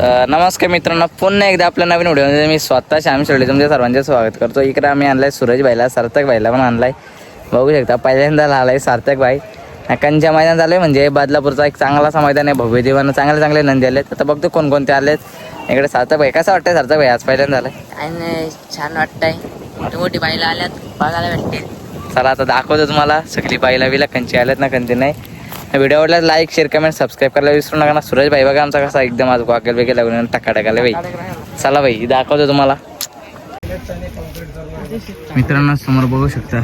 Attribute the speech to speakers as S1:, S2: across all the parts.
S1: नमस्कार मित्रांनो, पुन्हा एकदा आपल्या नवीन व्हिडिओमध्ये मी स्वतः श्याम शेळके तुमच्या सर्वांचे स्वागत करतो. इकडे आम्ही आणलाय सूरज भाईला, सार्थक भाईला पण आणलाय. बघू शकता पहिल्यांदा आलाय सार्थक भाई. कंच्या मैदान झालंय म्हणजे बदलापूरचा एक चांगला मैदान आहे. भव्य दिवानं चांगले नंदी आलेत. आता बघतो कोणकोणते आलेत. इकडे सार्थक भाई, कसं वाटतंय सार्थक भाई आज पहिल्यांदा आलाय?
S2: आणि छान वाटतंय, मोठी बाईला आल्यात बघायला भेटते.
S1: चला आता दाखवतो तुम्हाला सगळी बाईला विला कंची आल्यात ना कंची नाही. व्हिडिओ आवडला लाईक शेअर कमेंट सबस्क्राईब करायला विसरू नका ना. सूरज भाई बघा आमचा कसा एकदम आज वाकेल वेगळे लागून टक्का टाकायला भाई. चला भाई दाखवतो तुम्हाला. मित्रांनो समोर बघू शकता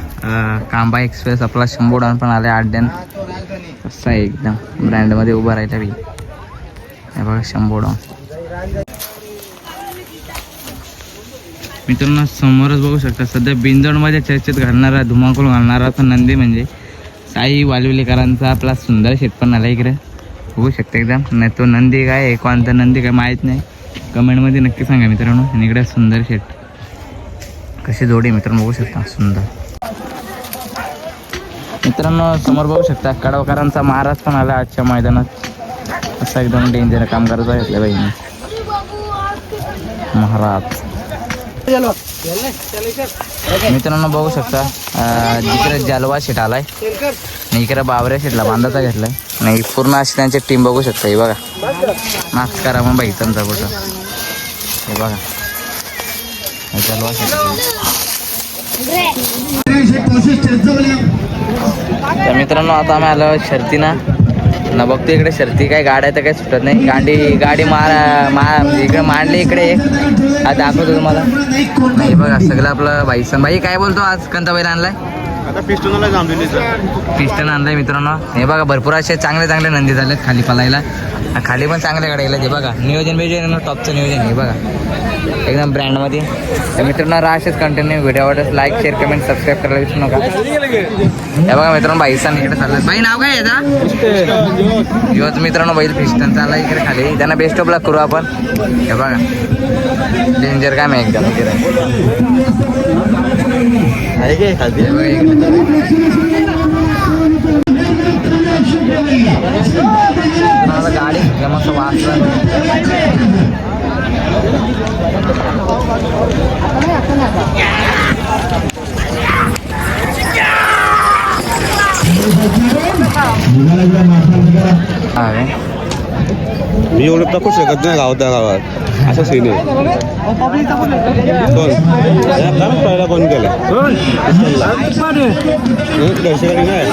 S1: कांबा एक्सप्रेस आपला 100 डाऊन पण आले 8 डॅन. कसा आहे एकदम ब्रँडमध्ये उभा राहिला भाई. हे बघा 100 डाऊन. मित्रांनो समोरच बघू शकता सध्या बिंजोडमध्ये चर्चेत घालणारा धुमाकूळ घालणारा तो नंदी म्हणजे साई वालविलेकरांचा आपला सुंदर शेट पण आला इकडे बघू शकता एकदम. नाही तो नंदी काय आहे, कोणता नंदी काय माहीत नाही, कमेंटमध्ये नक्की सांगा मित्रांनो. आणि इकडे सुंदर शेट कशी जोडी मित्रांनो बघू शकता सुंदर. मित्रांनो समोर बघू शकता कडवकरांचा महाराज पण आला आजच्या मैदानात. असं एकदम डेंजर काम करत घेतलं बाईने महाराज. मित्रांनो बघू शकता जिकडे जलवा शेट आलाय आणि इकडे बावऱ्या शेटला बांधाचा घेतलाय. नाही पूर्ण अशी त्यांची टीम बघू शकता. हे बघा मास्क करा मग बाई त्यांचा कुठं. हे बघा जलवा शेट. तर मित्रांनो आता आम्ही आलो शर्तीना ना. बघतो इकडे शर्ती काय गाड्या तर काही सुटत नाही. गाडी म्हणजे इकडे मांडली इकडे आज दाखवतो तुम्हाला. नाही बघा सगळं आपलं बाईसन भाई काय बोलतो आज कोणता बैल आणलाय?
S3: आता पिस्टन
S1: आणलाय मित्रांनो. हे बघा भरपूर असे चांगले नंदी झालेत खाली पलायला. खाली पण चांगल्या गाड्या हे बघा नियोजन बियोजन टॉपचं नियोजन आहे बघा एकदम ब्रँडमध्ये. तर मित्रांनो राशेच कंटिन्यू व्हिडिओ आवडत लाईक शेअर कमेंट सबस्क्राईब करायला विसरू नका. हे बघा मित्रांनो बाईसन इकडे चाललं. बाई नाव काय याचा? योच मित्रांनो बैल पिस्टन चालला इकडे खाली. त्यांना बेस्ट ऑफ लक करू आपण. हे बघा डेंजर काम आहे एकदम गाडी मस्त वाचलं.
S3: मी एवढं टाकू शकत नाही गावात असं सीन आहे. पहिला कोण केलं दर्शकांनी नाही.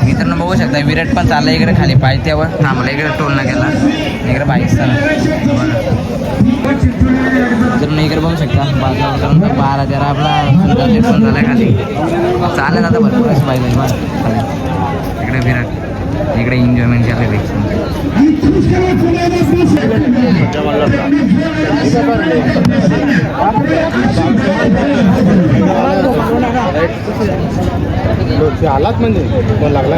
S1: मित्रांनो बघू शकता विराट पण चालला इकडे खाली पायथ्यावर थांबला. इकडे टोलला गेला इकडे बाईकचा. तर इकडे बघू शकता बाजूला 12 आपला सुंदर पण झाला खाली. चालेल आता भरपूर असं पाहिजे खाली. इकडे विराट इकडे एन्जॉयमेंट केलं
S3: आलात म्हणजे कोण लागला.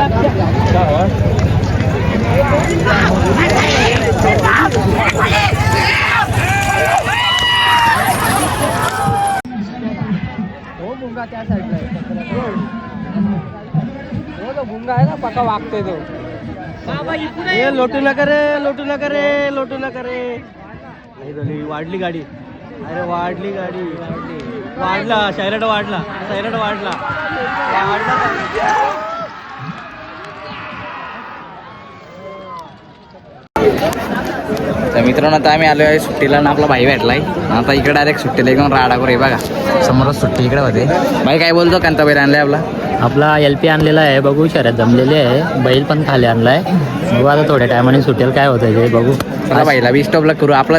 S4: त्या साईडला तो भुंगा आहे ना पक्का वागतोय तो. लोटू नका रे. नाही झाली वाढली गाडी. अरे वाढली गाडी वाढला सैराट वाढला.
S1: तर मित्रांनो आता आम्ही आलो आहे सुट्टीला ना. आपला भाई भेटलाय आता इकडे डायरेक्ट सुट्टीला एकदम राडावर आहे बघा. समोरच सुट्टी इकडे होते. भाई काय बोलतो कांता बैल आणलाय
S5: आपला LP आणलेला आहे. बघू शर्यत जमलेली आहे. बैल पण खाली आणलाय. बघू आता थोड्या टायमाने सुटेल काय होत आहे बघू.
S1: चला भाईला बी स्टॉपला करू आपला.